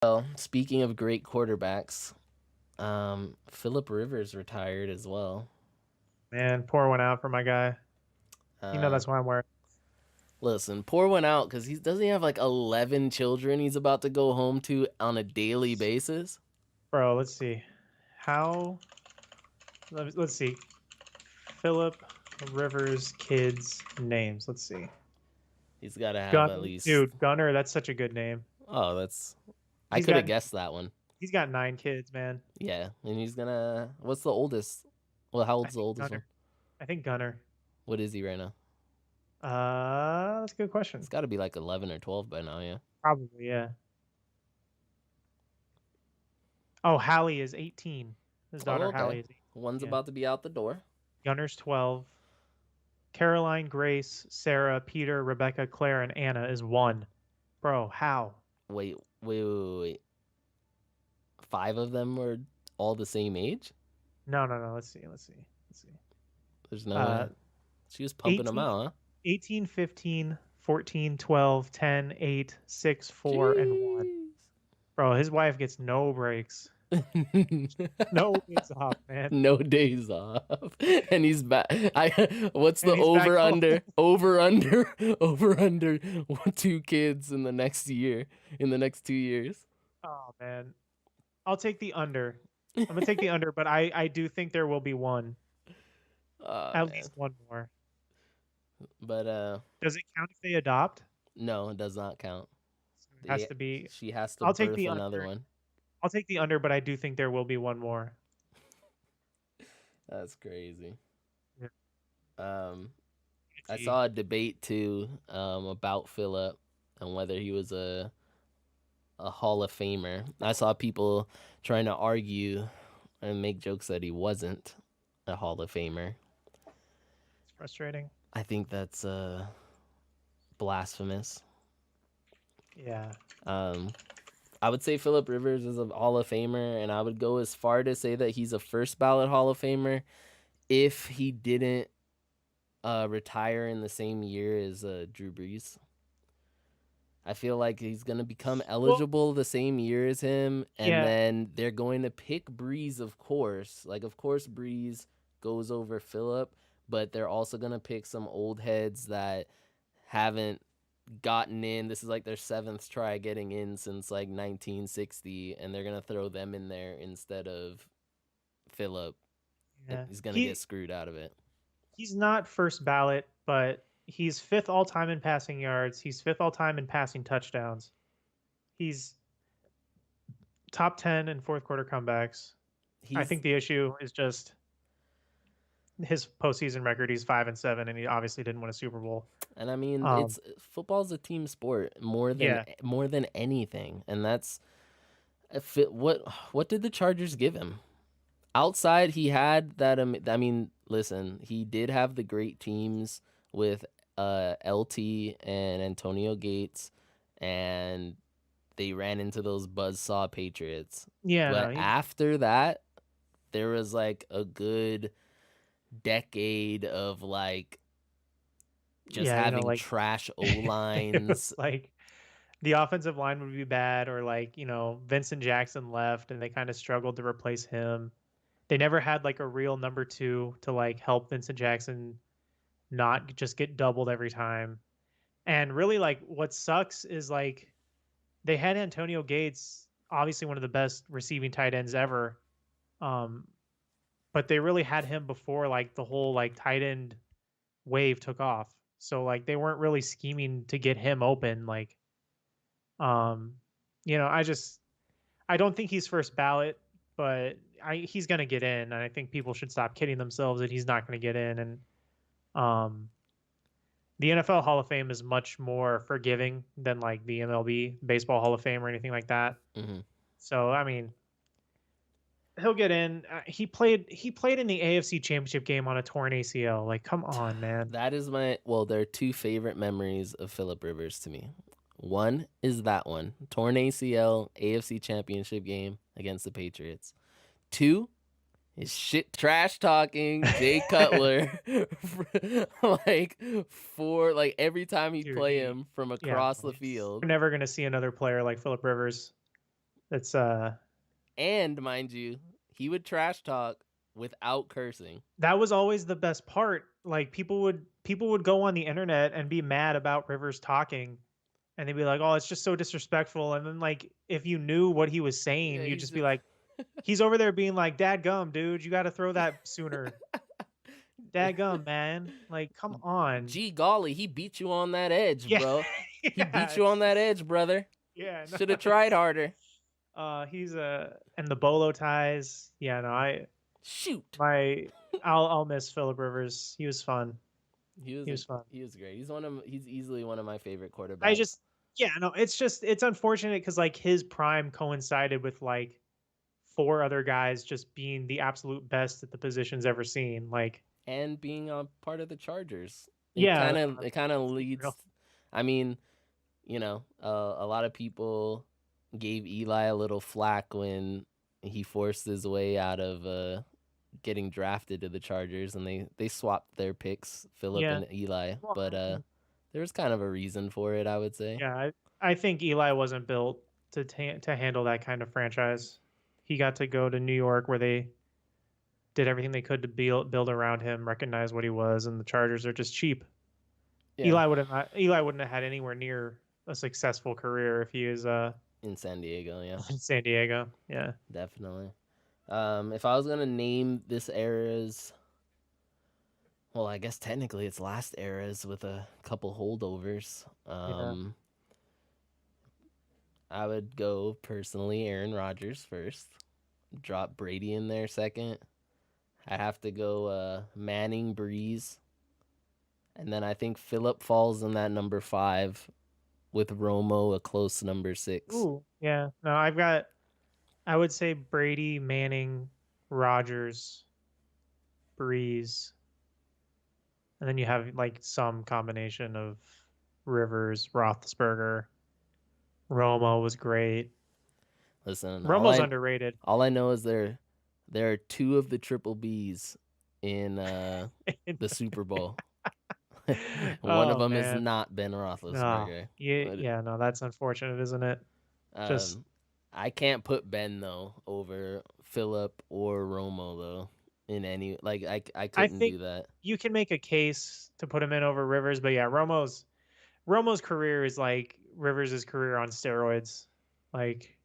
Well, speaking of great quarterbacks, Philip Rivers retired as well. Man, pour one out for my guy. Uh, That's why I'm wearing. Listen, pour one out because he doesn't he have like 11 children he's about to go home to on a daily basis. Bro, let's see. How? Let's see. Philip Rivers kids names. Let's see. He's got to have at Gunner, least. dude, Gunner. That's such a good name. Oh, that's. I He's could have got guessed that one. he's got 9 kids, man. Yeah, and he's gonna. What's the oldest? Well, how I old's the think oldest one? Gunner. I think Gunner. What is he right now? That's a good It's question. got to be like 11 or 12 by now. Yeah. Probably, yeah. Oh, Hallie is 18. His Oh, daughter okay. Hallie is 18. One's Yeah. about to be out the door. Gunner's 12. Caroline, Grace, Sarah, Peter, Rebecca, Claire, and Anna is 1. Bro, how? Wait. 5 of them were all the same age? No, no, no. Let's see. There's no way. Uh, She was pumping them 18, out, huh? 18, 15, 14, 12, 10, 8, 6, 4, and 1. Jeez. Bro, his wife gets no breaks. No days off, man. No days off. And he's back. What's And the he's back over home. under? Over under 2 kids in the next year, in the next 2 years. Oh, man. I'll take the under. I'm going to take the under, but I do think there will be one. Oh At man. least one more. But Does it count if they adopt? no, it does not count. So it has to be. She has to I'll take birth the another under. one. I'll take the under, but I do think there will be one more. That's crazy. Yeah. Um I Gee. saw a debate too about Philip and whether he was a Hall of Famer. I saw people trying to argue and make jokes that he wasn't a Hall of Famer. It's frustrating. I think that's blasphemous. Yeah. Um, I would say Philip Rivers is a Hall of Famer, and I would go as far to say that he's a first ballot Hall of Famer if he didn't retire in the same year as Drew Brees. I feel like he's going to become Well, eligible the same year as him, and yeah. then they're going to pick Brees, of course. Like, of course, Brees goes over Phillip, but they're also going to pick some old heads that haven't gotten in. This is like their 7th try getting in since like 1960, and they're going to throw them in there instead of Phillip. And Yeah. he's going to get screwed out of it. He's not first ballot, but he's 5th all time in passing yards. He's 5th all time in passing touchdowns. He's top 10 in fourth quarter comebacks. I He's think the issue is just his postseason record. He's 5-7, and he obviously didn't win a Super Bowl. And I mean, Um, it's football's a team sport yeah, more than anything, and that's if it, what did the Chargers give him? Outside, he had that. I mean, listen, he did have the great teams with LT and Antonio Gates, and they ran into those buzzsaw Patriots. yeah, no, But after that, there was like a good decade of like just yeah, having like trash O it lines. was like the offensive line would be bad, or like Vincent Jackson left, and they kind of struggled to replace him. They never had like a real number 2 to like help Vincent Jackson not just get doubled every time. And really, like, what sucks is like they had Antonio Gates, obviously one of the best receiving tight ends ever. Um, but they really had him before like the whole like tight end wave took off. So like they weren't really scheming to get him open. Like, um, I don't think he's first ballot, but he's gonna get in, and I think people should stop kidding themselves that he's not gonna get in. And um, the NFL Hall of Fame is much more forgiving than like the MLB Baseball Hall of Fame or anything like that. Mm-hmm. So I mean, he'll get in. He played in the AFC Championship game on a torn ACL. Like, come on, man. That is there are 2 favorite memories of Philip Rivers to me. One is that one, torn ACL, AFC Championship game against the Patriots. 2 is shit trash talking Jay Cutler, like for every time he'd Dude, play him from yeah, across the field. we're never gonna see another player like Philip Rivers. It's And mind you, he would trash talk without cursing. that was always the best part. Like people would go on the internet and be mad about Rivers talking, and they'd be like, "Oh, it's just so disrespectful." And then like if you knew what he was saying, Yeah, you'd he's just be just like, "He's over there being like, "Dad gum, dude, you got to throw that sooner." Dad gum, man. Like, come on. gee golly, he beat you on that edge, Yeah. bro. He Yeah, beat you it's on that just edge, brother. yeah, no, Should have tried it's harder. he's and the bolo ties. Yeah, no, Shoot. my I'll miss Philip Rivers. He was fun. He was He was fun. he was great. He's easily one of my favorite I quarterbacks. just yeah, no, it's unfortunate because like his prime coincided with like four other guys just being the absolute best at the positions ever seen. Like, And being a part of the Chargers. yeah, It kind of let's be leads. real. I mean, a lot of people gave Eli a little flack when he forced his way out of getting drafted to the Chargers, and they swapped their picks, Philip Yeah. and Eli. Well, But I mean, there was kind of a reason for it, I would say. yeah, I think Eli wasn't built to handle that kind of franchise. He got to go to New York where they did everything they could to build around him, recognize what he was, and the Chargers are just cheap. Yeah, Eli wouldn't have had anywhere near a successful career if he was in San Diego, yeah, in San Diego. Yeah. definitely. If I was gonna name this era's, well, I guess technically it's last eras with a couple holdovers. Yeah. I would go personally Aaron Rodgers first. Drop Brady in there second. I'd have to go Manning, Breeze, and then I think Phillip falls in that number 5, with Romo a close number 6. Ooh. Yeah. No, I would say Brady, Manning, Rodgers, Breeze, and then you have like some combination of Rivers, Roethlisberger. Romo was great. Listen, Romo's underrated. all I know is there are 2 of the triple Bs in the Super Bowl. One of Oh them is man. not Ben No. Roethlisberger. Yeah, But, yeah, no, that's unfortunate, isn't it? Just I can't put Ben though over Phillip or Romo though in any, like I I couldn't think do that. you can make a case to put him in over Rivers, but yeah, Romo's career is like Rivers' career on steroids. Like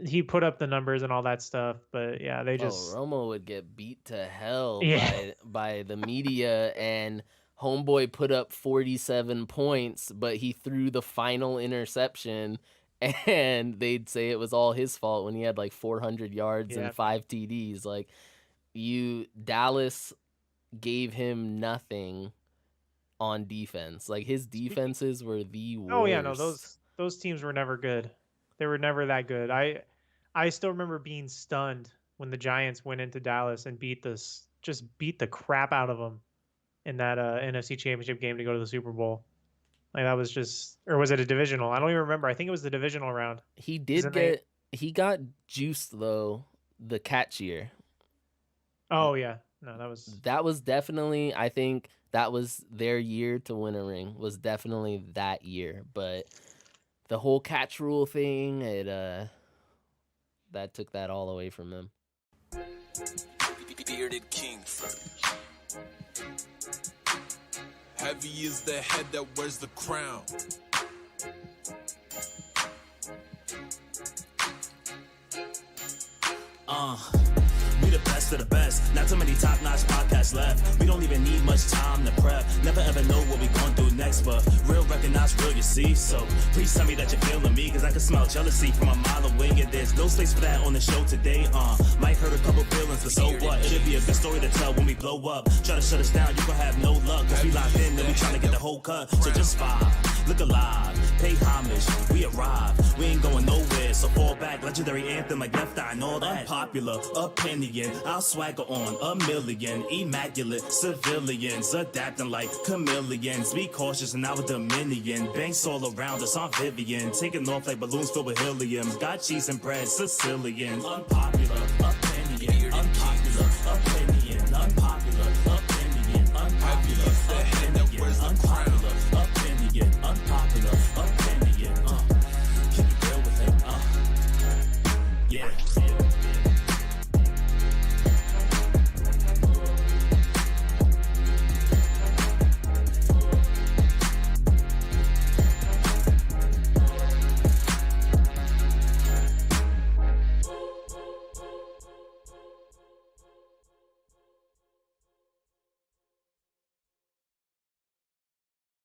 he put up the numbers and all that stuff, but yeah, they Oh, just Romo would get beat to hell yeah, by the media, and homeboy put up 47 points, but he threw the final interception, and they'd say it was all his fault when he had like 400 yards yeah. and 5 TDs. Like, Dallas gave him nothing on defense. Like, his Speaking defenses were the Oh yeah, no, worst. those teams were never good. They were never that good. I still remember being stunned when the Giants went into Dallas and beat the crap out of them in that NFC Championship game to go to the Super Bowl. Like that was just, or was it a divisional? I don't even remember. I think it was the divisional round. He got juiced though the catch year. Oh yeah, no, That was definitely, I think that was their year to win a ring, was definitely that year. But the whole catch rule thing, that took that all away from them. Bearded king. Heavy is the head that wears the crown. We the best of the best. Not too many top-notch podcasts left. We don't even need much time to prep. Never ever know what we gon' do next, but real recognize real, you see. So please tell me that you're feeling me, cause I can smell jealousy from a mile away. And there's no space for that on the show today. Might hurt a couple feelings, but so what? It'll be a good story to tell when we blow up. Try to shut us down, you gon' have no luck. Cause we locked in, then we tryna get the whole cut. So just vibe, look alive, pay homage. We arrive, we ain't going nowhere. So fall back, legendary anthem like Left Eye and all that. Unpopular opinion, I'll swagger on a million. Immaculate civilians, adapting like chameleons. Be cautious in our dominion. Banks all around us on Vivian, taking off like balloons filled with helium. Got cheese and bread, Sicilian. Unpopular opinion, unpopular opinion, unpopular.